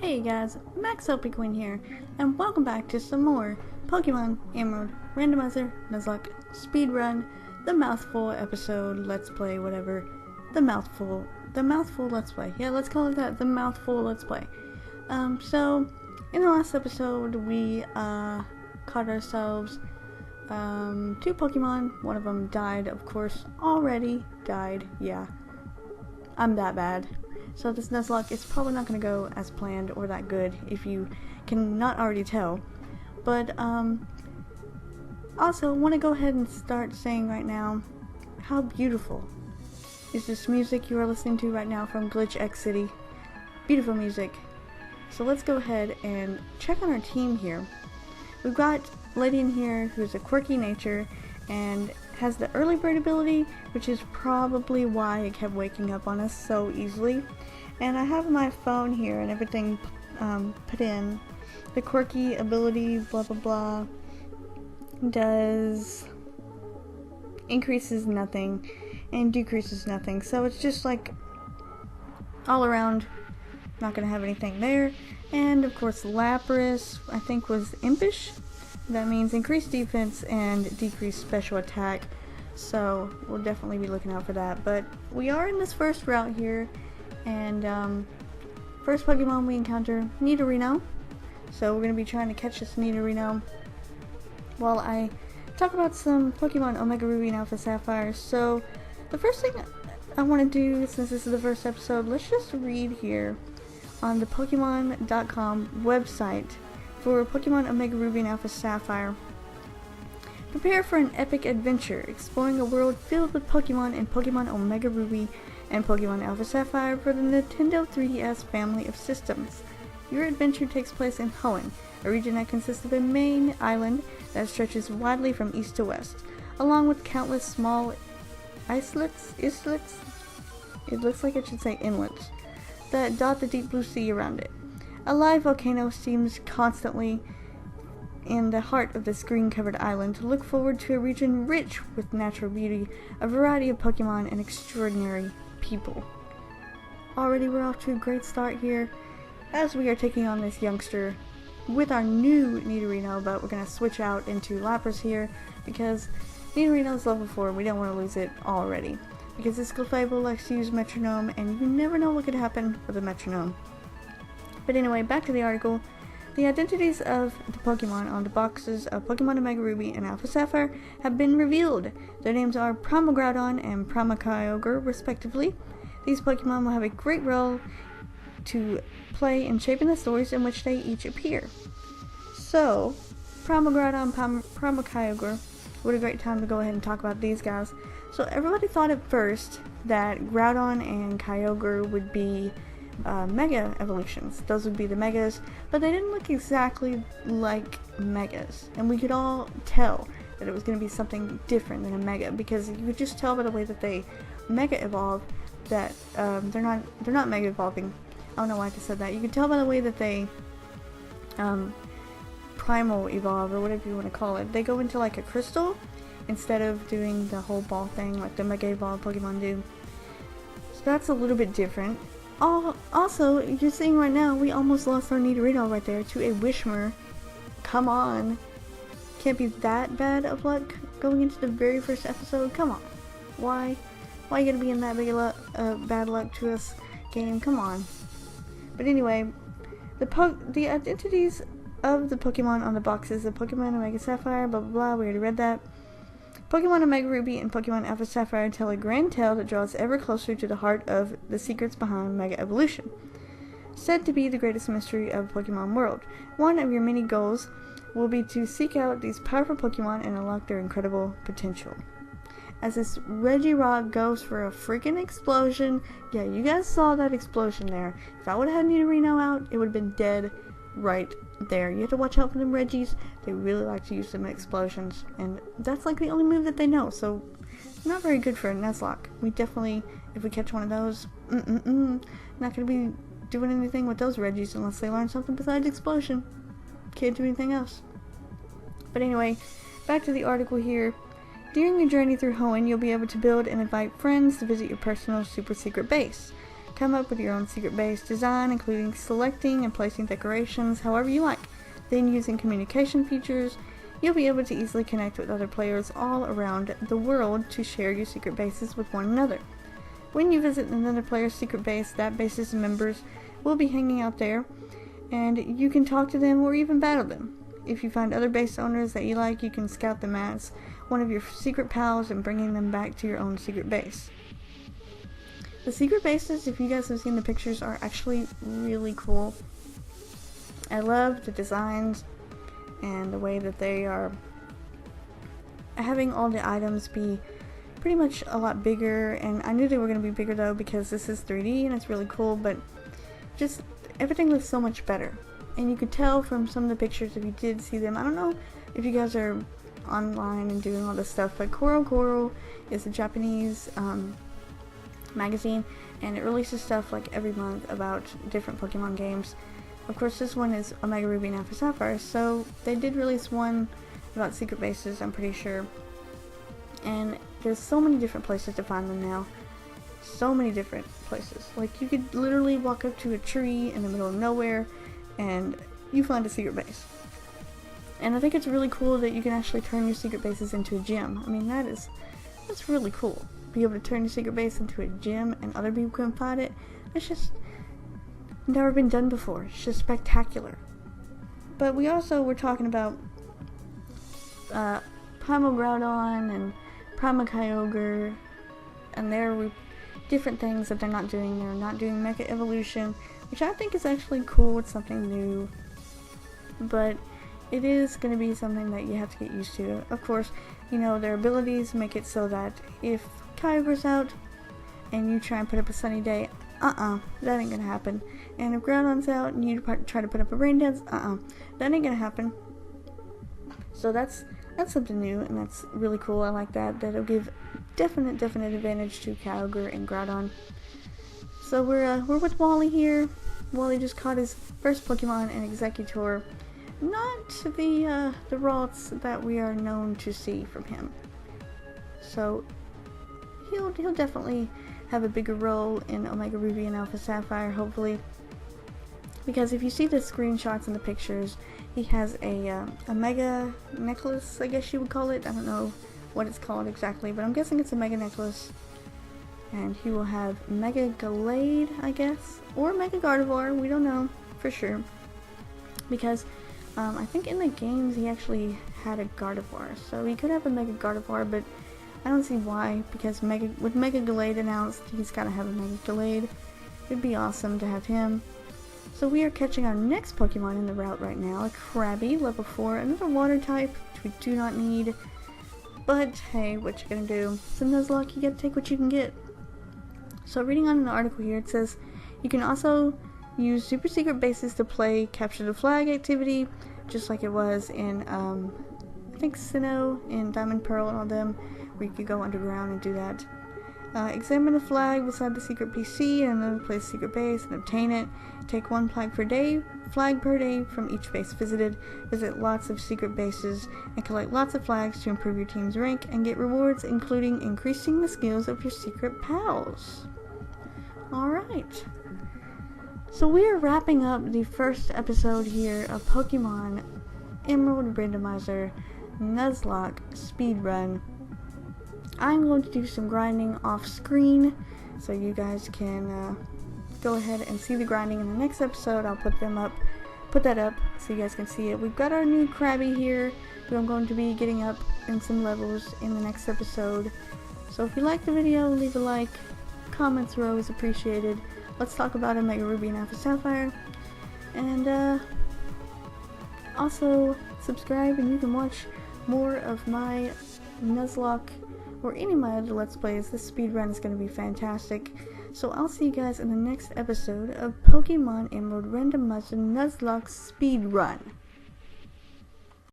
Hey guys, MaxLPQueen here, and welcome back to some more Pokemon Emerald Randomizer Nuzlocke Speedrun, the Mouthful episode, Let's Play, whatever. The Mouthful Let's Play. Yeah, let's call it that, the Mouthful Let's Play. So, in the last episode, we, caught ourselves, 2 Pokemon. One of them died, of course, already died, yeah. I'm that bad. So this Nuzlocke is probably not going to go as planned or that good, if you can not already tell. But, also, want to go ahead and start saying right now, how beautiful is this music you are listening to right now from Glitch X City. Beautiful music. So let's go ahead and check on our team here. We've got Lady in here who's a quirky nature and has the early bird ability, which is probably why it kept waking up on us so easily. And I have my phone here and everything put in. The quirky ability, blah blah blah, does increases nothing and decreases nothing. So it's just like all around not gonna have anything there. And of course Lapras, I think, was impish. That means increased defense and decreased special attack. So we'll definitely be looking out for that. But we are in this first route here. And first Pokemon we encounter, Nidorino. So we're going to be trying to catch this Nidorino while I talk about some Pokemon Omega Ruby and Alpha Sapphire. So the first thing I want to do, since this is the first episode, let's just read here on the Pokemon.com website for Pokemon Omega Ruby and Alpha Sapphire. Prepare for an epic adventure, exploring a world filled with Pokemon in Pokemon Omega Ruby and Pokemon Alpha Sapphire for the Nintendo 3DS family of systems. Your adventure takes place in Hoenn, a region that consists of a main island that stretches widely from east to west, along with countless small islets, it looks like it should say inlets, that dot the deep blue sea around it. A live volcano steams constantly in the heart of this green-covered island. To look forward to a region rich with natural beauty, a variety of Pokemon, and extraordinary people. Already we're off to a great start here as we are taking on this youngster with our new Nidorino, but we're going to switch out into Lapras here because Nidorino is level 4 and we don't want to lose it already. Because this Clefable likes to use Metronome and you never know what could happen with a Metronome. But anyway, back to the article. The identities of the Pokemon on the boxes of Pokemon Omega Ruby and Alpha Sapphire have been revealed. Their names are Primal Groudon and Primal Kyogre, respectively. These Pokemon will have a great role to play in shaping the stories in which they each appear. So, Primal Groudon, Primal Kyogre, what a great time to go ahead and talk about these guys. So everybody thought at first that Groudon and Kyogre would be Mega evolutions. Those would be the Megas, but they didn't look exactly like Megas, and we could all tell that it was going to be something different than a Mega because you could just tell by the way that they Mega evolve that they're not Mega evolving. I don't know why I just said that. You could tell by the way that they Primal evolve, or whatever you want to call it. They go into like a crystal instead of doing the whole ball thing like the Mega evolved Pokemon do. So that's a little bit different. Also, you're seeing right now, we almost lost our Nidorino right there to a Wishmer. Come on. Can't be that bad of luck going into the very first episode. Come on. Why are you gonna be in that big bad luck to us game? Come on. But anyway, the identities of the Pokemon on the boxes of Pokemon Omega Sapphire, blah blah blah, we already read that. Pokemon Omega Ruby and Pokemon Alpha Sapphire tell a grand tale that draws ever closer to the heart of the secrets behind Mega Evolution. Said to be the greatest mystery of the Pokemon world, one of your many goals will be to seek out these powerful Pokemon and unlock their incredible potential. As this Regi rock goes for a freaking explosion, yeah, you guys saw that explosion there. If I would have had Nidorino out, it would have been dead right there. You have to watch out for them Regis. They really like to use them explosions, and that's like the only move that they know, so not very good for a Nuzlocke. We definitely, if we catch one of those, not gonna be doing anything with those Regis unless they learn something besides explosion. Can't do anything else. But anyway, back to the article here. During your journey through Hoenn, you'll be able to build and invite friends to visit your personal super secret base. Come up with your own secret base design, including selecting and placing decorations however you like. Then, using communication features, you'll be able to easily connect with other players all around the world to share your secret bases with one another. When you visit another player's secret base, that base's members will be hanging out there, and you can talk to them or even battle them. If you find other base owners that you like, you can scout them as one of your secret pals and bringing them back to your own secret base. The secret bases, if you guys have seen the pictures, are actually really cool. I love the designs and the way that they are having all the items be pretty much a lot bigger, and I knew they were going to be bigger though because this is 3D and it's really cool, but just everything looks so much better. And you could tell from some of the pictures if you did see them. I don't know if you guys are online and doing all this stuff, but Koro is a Japanese magazine, and it releases stuff like every month about different Pokemon games. Of course, this one is Omega Ruby and Alpha Sapphire, so they did release one about secret bases, I'm pretty sure. And there's so many different places to find them now. So many different places. Like, you could literally walk up to a tree in the middle of nowhere and you find a secret base. And I think it's really cool that you can actually turn your secret bases into a gym. I mean, that's really cool. Be able to turn your secret base into a gym and other people can find it. It's just never been done before. It's just spectacular. But we also were talking about Primal Groudon and Primal Kyogre, and there different things that they're not doing. They're not doing Mecha Evolution, which I think is actually cool. It's something new, but it is going to be something that you have to get used to. Of course, you know, their abilities make it so that if Kyogre's out and you try and put up a sunny day, that ain't gonna happen. And if Groudon's out and you try to put up a rain dance, that ain't gonna happen. So that's something new, and that's really cool. I like that. That'll give definite advantage to Kyogre and Groudon. So we're with Wally here. Wally just caught his first Pokemon, an Executor. Not the Ralts that we are known to see from him. So he'll definitely have a bigger role in Omega Ruby and Alpha Sapphire, hopefully. Because if you see the screenshots and the pictures, he has a Mega Necklace, I guess you would call it. I don't know what it's called exactly, but I'm guessing it's a Mega Necklace. And he will have Mega Gallade, I guess, or Mega Gardevoir, we don't know for sure. Because I think in the games he actually had a Gardevoir, so he could have a Mega Gardevoir, but I don't see why, because with Mega Gallade announced, he's got to have a Mega Gallade. It'd be awesome to have him. So we are catching our next Pokemon in the route right now, a Krabby, level 4, another water type, which we do not need. But hey, what you gonna do? It's a Nuzlocke, you gotta take what you can get. So reading on the article here, it says, you can also use super secret bases to play capture the flag activity, just like it was in, I think Sinnoh and Diamond Pearl and all them, where you could go underground and do that. Examine the flag beside the secret PC and another place secret base and obtain it. Take one flag per day from each base visited. Visit lots of secret bases and collect lots of flags to improve your team's rank and get rewards, including increasing the skills of your secret pals. Alright. So we are wrapping up the first episode here of Pokemon Emerald Randomizer Nuzlocke Speedrun. I'm going to do some grinding off screen, so you guys can go ahead and see the grinding in the next episode. I'll put that up so you guys can see it. We've got our new Krabby here, who I'm going to be getting up in some levels in the next episode. So if you like the video, leave a like. Comments are always appreciated. Let's talk about Omega Ruby and Alpha Sapphire. And also subscribe, and you can watch more of my Nuzlocke or any of my other Let's Plays. This speedrun is going to be fantastic. So I'll see you guys in the next episode of Pokemon Emerald Randomizer Nuzlocke Speedrun.